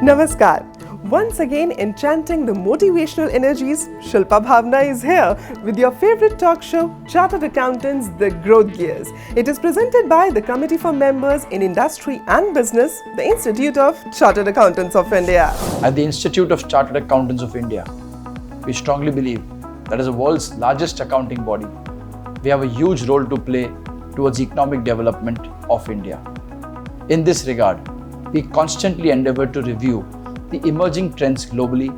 Namaskar. Once again, enchanting the motivational energies, Shilpa Bhawana is here with your favorite talk show, Chartered Accountants, The Growth Gears. It is presented by the Committee for Members in Industry and Business, the Institute of Chartered Accountants of India. At the Institute of Chartered Accountants of India, we strongly believe that as the world's largest accounting body, we have a huge role to play towards economic development of India. In this regard, we constantly endeavor to review the emerging trends globally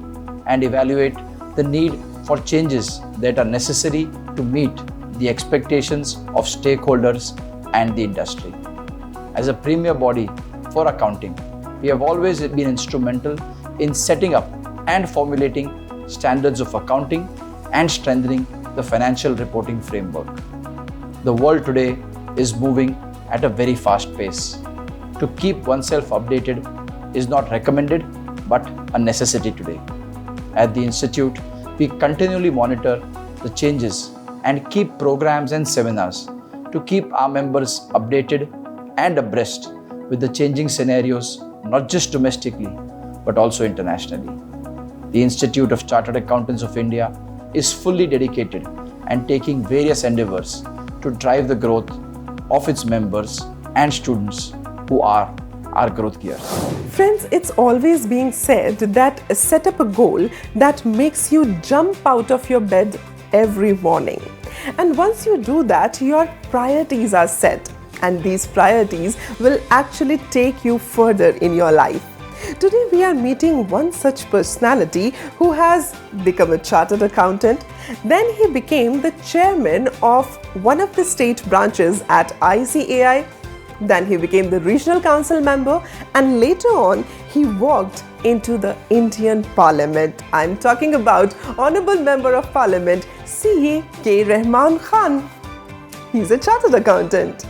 and evaluate the need for changes that are necessary to meet the expectations of stakeholders and the industry. As a premier body for accounting, we have always been instrumental in setting up and formulating standards of accounting and strengthening the financial reporting framework. The world today is moving at a very fast pace. To keep oneself updated is not recommended but a necessity today. At the Institute, we continually monitor the changes and keep programs and seminars to keep our members updated and abreast with the changing scenarios, not just domestically but also internationally. The Institute of Chartered Accountants of India is fully dedicated and taking various endeavors to drive the growth of its members and students who are our growth gears. Friends, it's always being said that set up a goal that makes you jump out of your bed every morning. And once you do that, your priorities are set, and these priorities will actually take you further in your life. Today we are meeting one such personality who has become a chartered accountant. Then he became the chairman of one of the state branches at ICAI. Then he became the regional council member, and later on he walked into the Indian Parliament. I'm talking about Honorable Member of Parliament CA K. Rahman Khan. He's a chartered accountant.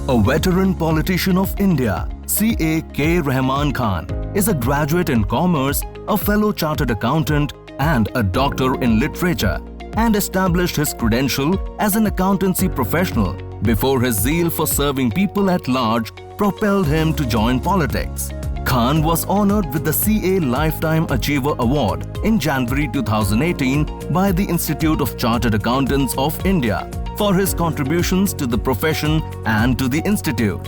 A veteran politician of India, CA K. Rahman Khan is a graduate in commerce, a fellow chartered accountant, and a doctor in literature, and established his credential as an accountancy professional before his zeal for serving people at large propelled him to join politics. Khan was honored with the CA Lifetime Achiever Award in January 2018 by the Institute of Chartered Accountants of India for his contributions to the profession and to the institute.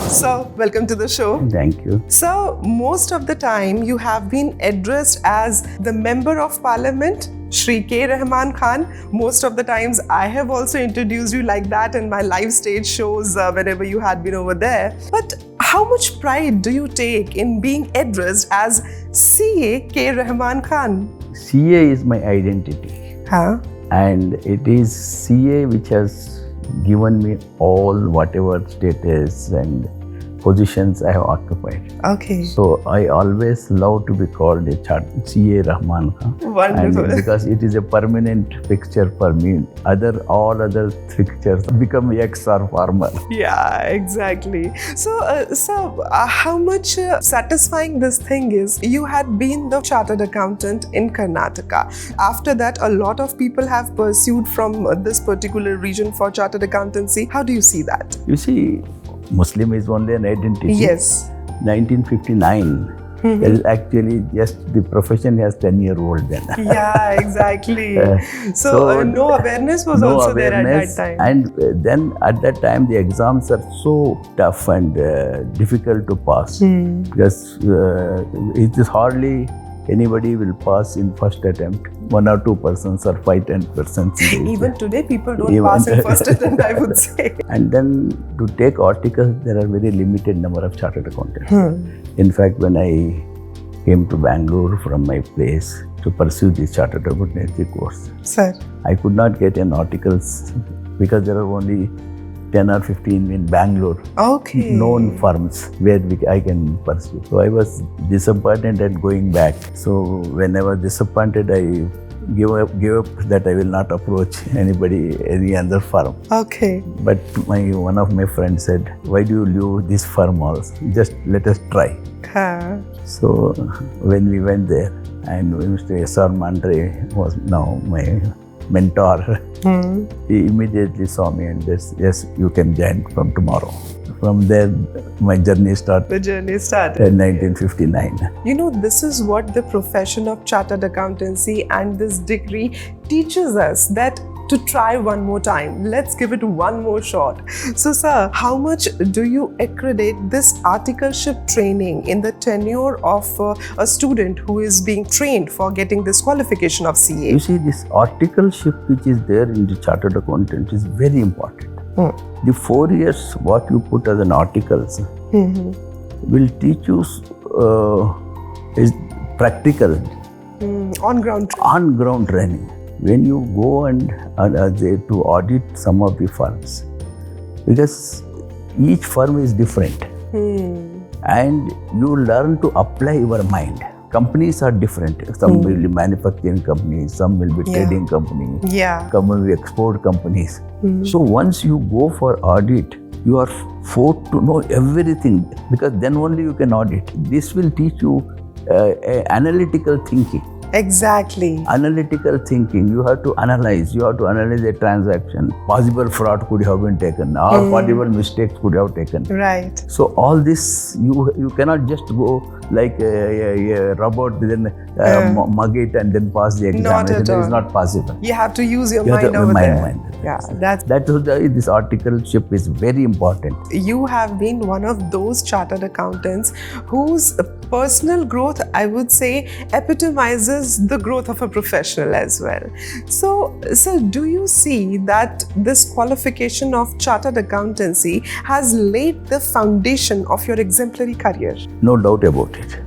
So, welcome to the show. Thank you. So, most of the time you have been addressed as the Member of Parliament, Shri K. Rahman Khan. Most of the times I have also introduced you like that in my live stage shows whenever you had been over there. But how much pride do you take in being addressed as CA K. Rahman Khan? CA is my identity. Huh? And it is CA which has given me all whatever status and positions I have occupied. Okay. So I always love to be called a CA Rahman Khan. Wonderful. And because it is a permanent fixture for me. All other fixtures become ex or former. Yeah, exactly. So, how much satisfying this thing is? You had been the chartered accountant in Karnataka. After that, a lot of people have pursued from this particular region for chartered accountancy. How do you see that? You see, Muslim is only an identity. Yes. 1959. There is actually just the profession has 10-year-old then. Yeah, exactly. So no awareness was no also awareness, there at that time. And then at that time the exams are so tough and difficult to pass because it is hardly anybody will pass in first attempt. 1 or 2 persons or 5-10%. Even today, people don't pass in first attempt, I would say. And then to take articles, there are very limited number of chartered accountants. In fact, when I came to Bangalore from my place to pursue this chartered accountancy course, Sir. I could not get an articles because there are only 10 or 15 in Bangalore, known firms where I can pursue. So I was disappointed at going back. So when I was disappointed, I gave up that I will not approach any other firm. Okay. But one of my friends said, why do you leave this firm also? Just let us try. So when we went there, and Mr. S.R. Mandre was now my mentor. He immediately saw me and said, yes, you can join from tomorrow. from there, my journey started. The journey started. In 1959. You know, this is what the profession of Chartered Accountancy and this degree teaches us, that to try one more time. Let's give it one more shot. So, sir, how much do you accredit this articleship training in the tenure of a student who is being trained for getting this qualification of CA? You see, this articleship which is there in the Chartered Accountant is very important. The 4 years what you put as an articles will teach you is practical. On-ground training. When you go and to audit some of the firms, because each firm is different, and you learn to apply your mind. Companies are different. Some will be manufacturing companies, some will be trading companies, some will be export companies. So once you go for audit, you are forced to know everything, because then only you can audit. This will teach you analytical thinking. Exactly. Analytical thinking. You have to analyze. You have to analyze a transaction. Possible fraud could have been taken, or possible mistakes could have taken. Right. So all this, you cannot just go like a robot, then mug it and then pass the examination. It is not possible. You have to use your mind over there. Yeah, that's why this articleship is very important. You have been one of those chartered accountants whose personal growth, I would say, epitomizes the growth of a professional as well. So, do you see that this qualification of chartered accountancy has laid the foundation of your exemplary career? No doubt about it.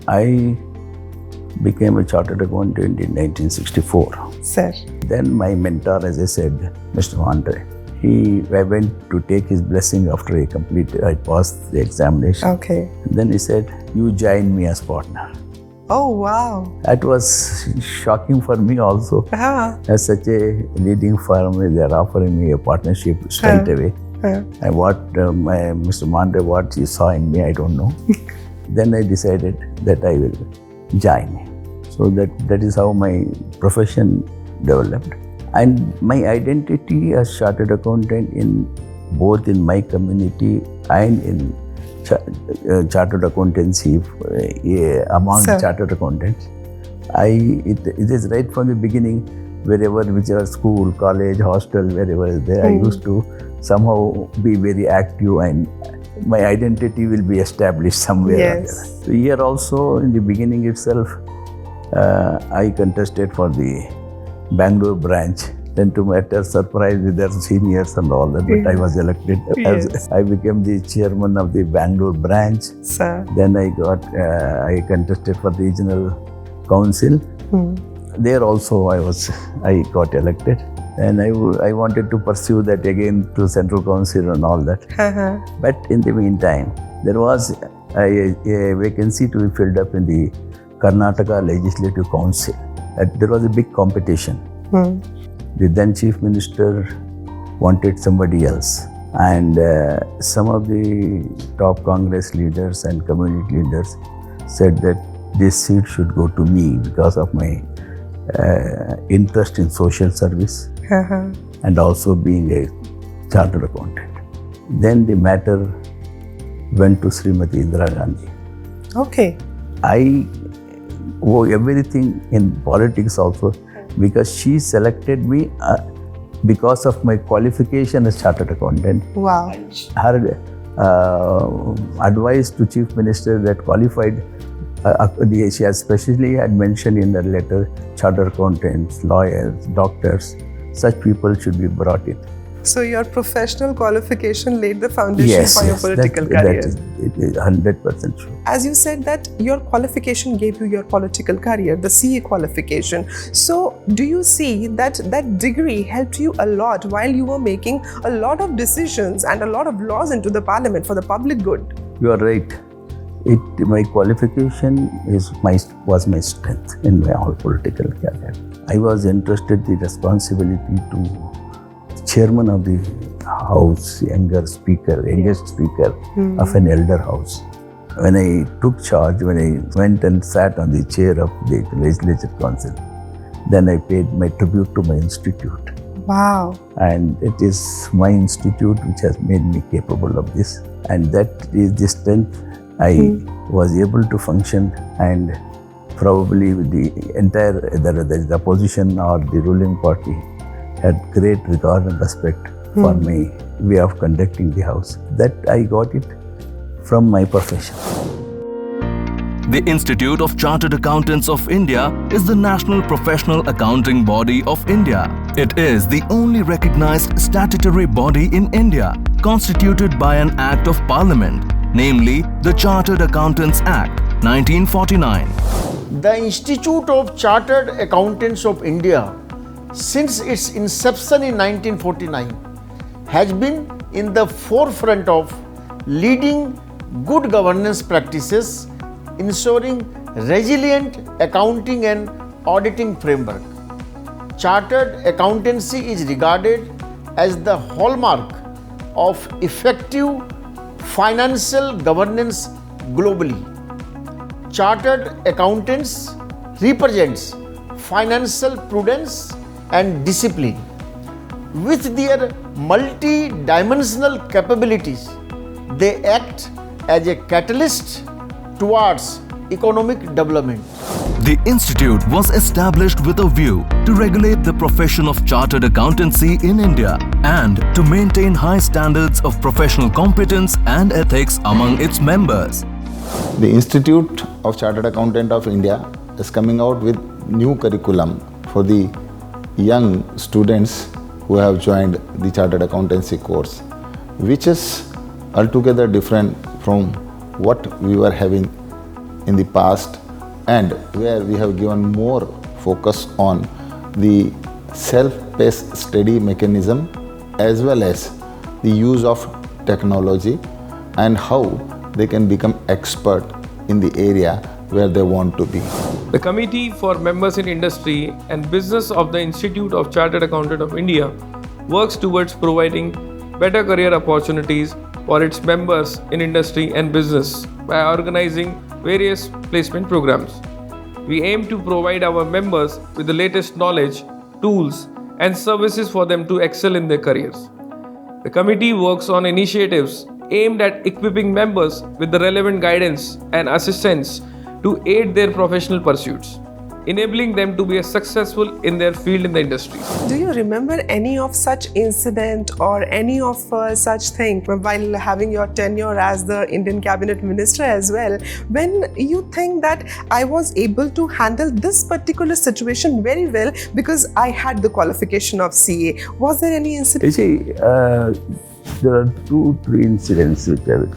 I became a chartered accountant in 1964. Sir. Then my mentor, as I said, Mr. Andre, I went to take his blessing after I passed the examination. Okay. Then he said, "You join me as partner." Oh, wow. That was shocking for me also. As such a leading firm, they are offering me a partnership straight away. And what Mr. Mande, what he saw in me, I don't know. Then I decided that I will join. So that is how my profession developed. And my identity as chartered accountant both in my community and in chartered accountancy among chartered accountants. It is right from the beginning, whichever school, college, hostel, wherever is there, I used to somehow be very active, and my identity will be established somewhere. Yes. So here also, in the beginning itself, I contested for the Bangalore branch. Then to my utter surprise with their seniors and all that, but I was elected. As I became the chairman of the Bangalore branch. Sir. Then I contested for the regional council. There also I got elected. And I wanted to pursue that again to central council and all that. But in the meantime, there was a vacancy to be filled up in the Karnataka Legislative Council. There was a big competition. The then Chief Minister wanted somebody else. And some of the top Congress leaders and community leaders said that this seat should go to me because of my interest in social service and also being a chartered accountant. Then the matter went to Srimati Indira Gandhi. Okay. I owe everything in politics also, because she selected me because of my qualification as chartered accountant. Wow. Her advice to Chief Minister that qualified, she especially had mentioned in her letter, chartered accountants, lawyers, doctors, such people should be brought in. So your professional qualification laid the foundation for your political career. It is 100% true. As you said that your qualification gave you your political career, the CA qualification. So do you see that degree helped you a lot while you were making a lot of decisions and a lot of laws into the parliament for the public good? You are right. My qualification was my strength in my whole political career. I was entrusted the responsibility to chairman of the house, youngest speaker of an elder house. When I took charge, when I went and sat on the chair of the legislature council, then I paid my tribute to my institute. Wow. And it is my institute which has made me capable of this. And that is the strength I was able to function, and probably the entire, the opposition or the ruling party had great regard and respect for my way of conducting the house. That I got it from my profession. The Institute of Chartered Accountants of India is the national professional accounting body of India. It is the only recognized statutory body in India constituted by an Act of Parliament, namely the Chartered Accountants Act, 1949. The Institute of Chartered Accountants of India, since its inception in 1949, has been in the forefront of leading good governance practices, ensuring resilient accounting and auditing framework. Chartered accountancy is regarded as the hallmark of effective financial governance globally. Chartered accountants represents financial prudence and discipline. With their multi-dimensional capabilities, they act as a catalyst towards economic development. The institute was established with a view to regulate the profession of chartered accountancy in India and to maintain high standards of professional competence and ethics among its members. The Institute of Chartered Accountant of India is coming out with new curriculum for the young students who have joined the Chartered Accountancy course, which is altogether different from what we were having in the past, and where we have given more focus on the self-paced study mechanism as well as the use of technology and how they can become expert in the area where they want to be. The Committee for Members in Industry and Business of the Institute of Chartered Accountant of India works towards providing better career opportunities for its members in industry and business by organizing various placement programs. We aim to provide our members with the latest knowledge, tools, and services for them to excel in their careers. The committee works on initiatives aimed at equipping members with the relevant guidance and assistance to aid their professional pursuits, enabling them to be successful in their field in the industry. Do you remember any of such incident or any of such thing while having your tenure as the Indian Cabinet Minister as well, when you think that I was able to handle this particular situation very well because I had the qualification of CA? Was there any incident? You see, there are 2-3 incidents which are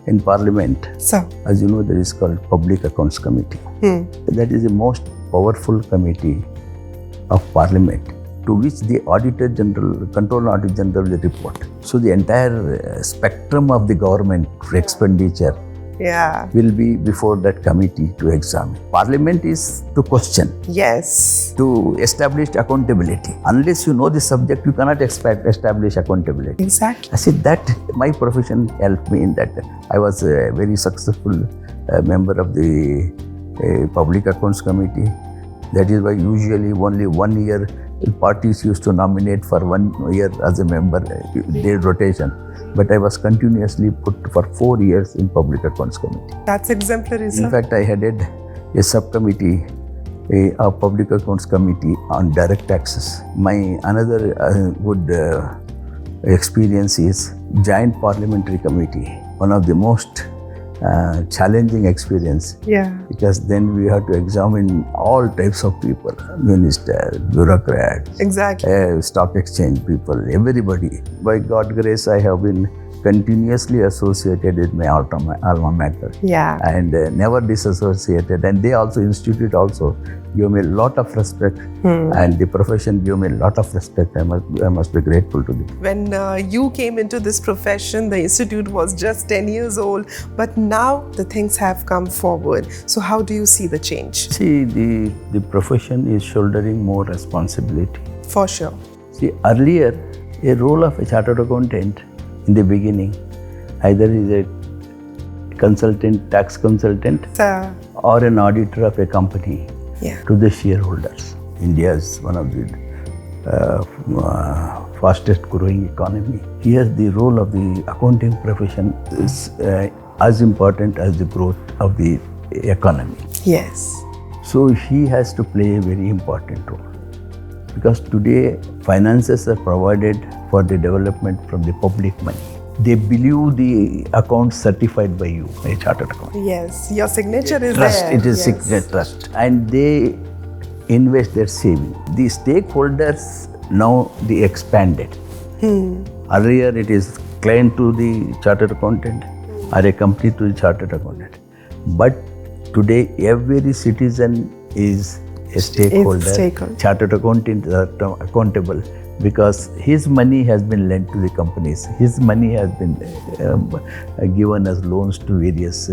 in Parliament. So, as you know, there is called Public Accounts Committee. That is the most powerful committee of Parliament, to which the Auditor General, Controller Auditor General will report. So the entire spectrum of the government expenditure will be before that committee to examine. Parliament is to question, to establish accountability. Unless you know the subject, you cannot establish accountability. Exactly. I said that my profession helped me in that. I was a very successful member of the Public Accounts Committee. That is why usually only 1 year parties used to nominate for 1 year as a member, their rotation. But I was continuously put for 4 years in Public Accounts Committee. That's exemplary, sir. In fact, I headed a subcommittee, a Public Accounts Committee on direct taxes. My another good experience is Joint Parliamentary Committee, one of the most challenging experience, because then we have to examine all types of people, ministers, bureaucrats, stock exchange people, everybody. By God's grace, I have been continuously associated with my alma mater, and never disassociated. And they also, institute also, give me a lot of respect, and the profession gave me a lot of respect. I must be grateful to them. When you came into this profession, the institute was just 10 years old, but now the things have come forward. So how do you see the change? See, the profession is shouldering more responsibility. For sure. See, earlier, a role of a chartered accountant in the beginning, either is a consultant, tax consultant, or an auditor of a company to the shareholders. India is one of the fastest growing economy. Here the role of the accounting profession is as important as the growth of the economy. Yes. So he has to play a very important role. Because today finances are provided for the development from the public money. They believe the account certified by you, a chartered accountant. Yes, your signature is Trust, there. it is Yes. signature trust. And they invest their saving. The stakeholders now they expanded. Earlier it is client to the chartered accountant or a company to the chartered accountant. But today every citizen is a stakeholder. Chartered accountant is accountable because his money has been lent to the companies. His money has been given as loans to various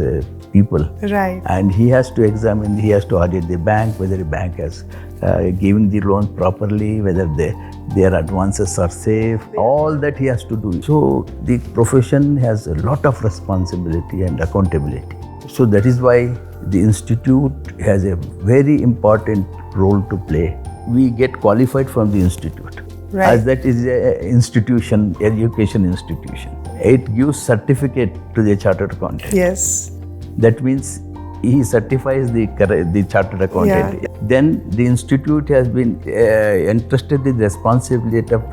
people. Right. And he has to examine, he has to audit the bank, whether the bank has given the loan properly, whether their advances are safe. All that he has to do. So the profession has a lot of responsibility and accountability. So that is why the institute has a very important role to play. We get qualified from the institute. Right. As that is an institution, education institution. It gives certificate to the chartered accountant. Yes. That means he certifies the chartered accountant. Yeah. Then the institute has been entrusted with the responsibility of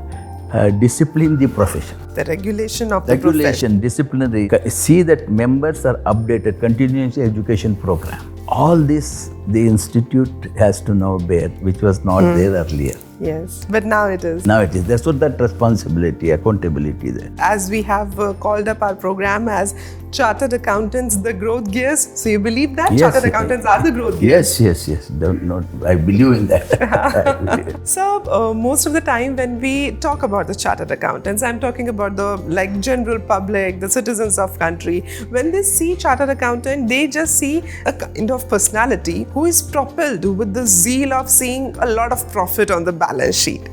discipline the profession. The regulation of the profession. Disciplinary. See that members are updated, continuous education program. All this the institute has to now bear, which was not there earlier. Yes, but now it is. Now it is. That's what that responsibility, accountability there. As we have called up our program as Chartered Accountants, the growth gears. So you believe that Chartered Accountants are the growth gears? Yes. I believe in that. So most of the time when we talk about the Chartered Accountants, I'm talking about the general public, the citizens of country. When they see Chartered Accountant, they just see a kind of personality who is propelled with the zeal of seeing a lot of profit on the balance sheet.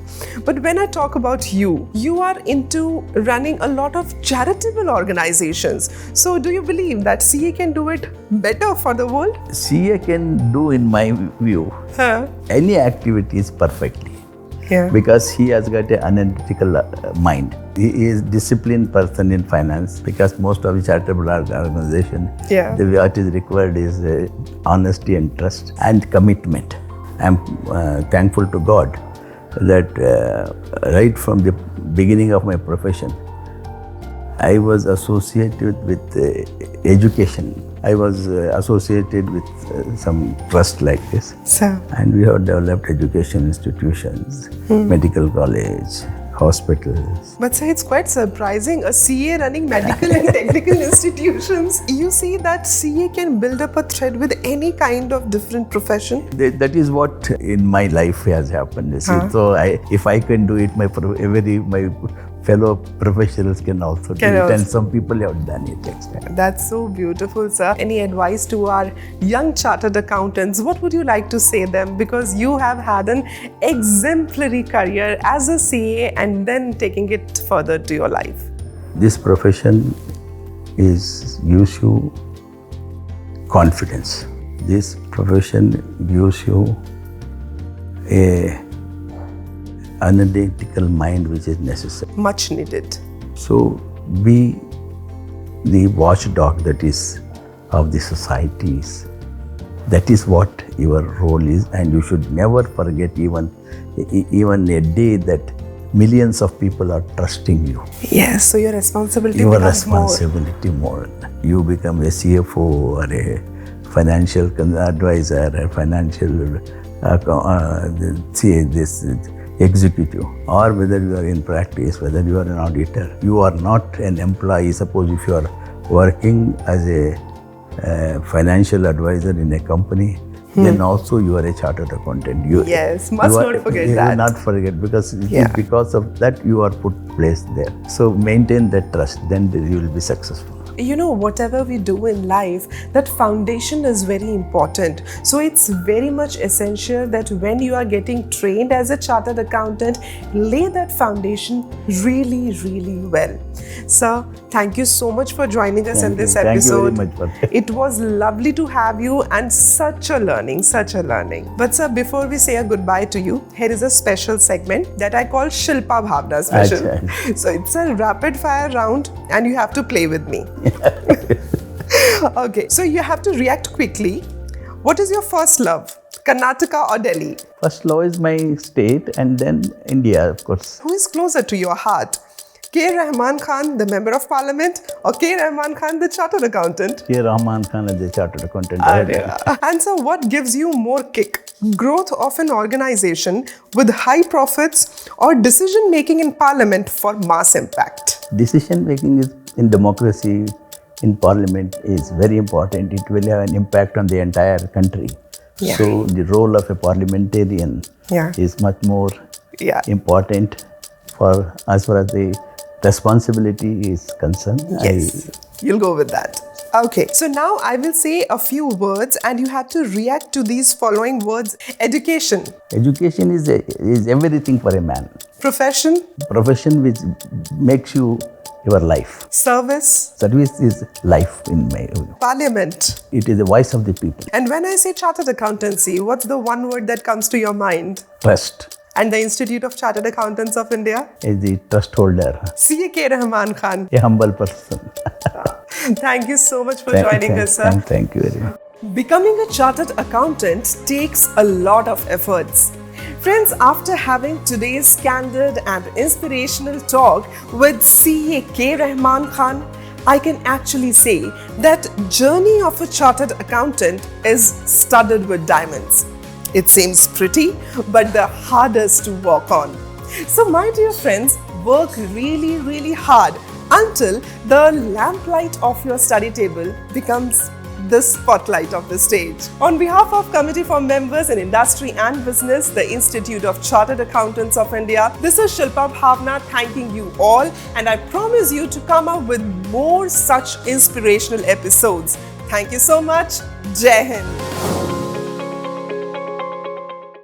But when I talk about you are into running a lot of charitable organizations. So do you believe that CA can do it better for the world? CA can do, in my view, any activities perfectly. Yeah. Because he has got an analytical mind. He is disciplined person in finance because most of the charitable organization, what is required is honesty and trust and commitment. I'm thankful to God that right from the beginning of my profession, I was associated with education. I was associated with some trust like this. And we have developed education institutions, medical college, hospitals. But sir, it's quite surprising, a CA running medical and technical institutions. You see that CA can build up a thread with any kind of different profession? That is what in my life has happened. So if I can do it, my fellow professionals can also do it, and some people have done it. That's so beautiful, sir. Any advice to our young chartered accountants? What would you like to say them? Because you have had an exemplary career as a CA and then taking it further to your life. This profession gives you confidence. This profession gives you a analytical mind which is necessary. Much needed. So be the watchdog that is of the societies. That is what your role is, and you should never forget even a day that millions of people are trusting you. Yes, so your responsibility Your becomes responsibility more. You become a CFO or a financial advisor, a financial executive, or whether you are in practice, whether you are an auditor. You are not an employee. Suppose if you are working as a financial advisor in a company, then also you are a chartered accountant. Yes, must not forget that. Not forget, because because of that you are placed there. So maintain that trust, then you will be successful. You know, whatever we do in life, that foundation is very important. So it's very much essential that when you are getting trained as a chartered accountant, lay that foundation really, really well. Sir, thank you so much for joining us in this Thank episode. you very much for that. It was lovely to have you and such a learning. But sir, before we say a goodbye to you, here is a special segment that I call Shilpa Bhawana special. Achha. So it's a rapid fire round and you have to play with me. Okay, so you have to react quickly. What is your first love? Karnataka or Delhi? First law is my state and then India, of course. Who is closer to your heart? K. Rahman Khan, the Member of Parliament, or K. Rahman Khan, the Chartered Accountant? K. Rahman Khan is the Chartered Accountant. And so what gives you more kick? Growth of an organization with high profits or decision making in Parliament for mass impact? Decision making is in democracy, in Parliament is very important. It will have an impact on the entire country. Yeah. So the role of a parliamentarian is much more important for as far as the responsibility is concerned. Yes, you'll go with that. Okay, so now I will say a few words and you have to react to these following words. Education. Education is everything for a man. Profession. Profession which makes you your life. Service. Service is life in my view. Parliament. It is the voice of the people. And when I say Chartered Accountancy, what's the one word that comes to your mind? Trust. And the Institute of Chartered Accountants of India? Is the trust holder. C. K. Rahman Khan. A humble person. Thank you so much for joining us, sir. Thank you very much. Becoming a chartered accountant takes a lot of efforts. Friends, after having today's candid and inspirational talk with CA K. Rahman Khan, I can actually say that journey of a chartered accountant is studded with diamonds. It seems pretty, but the hardest to walk on. So my dear friends, work really, really hard until the lamplight of your study table becomes the spotlight of the stage. On behalf of Committee for Members in Industry and Business, the Institute of Chartered Accountants of India, this is Shilpa Bhawana thanking you all, and I promise you to come up with more such inspirational episodes. Thank you so much. Jai Hind.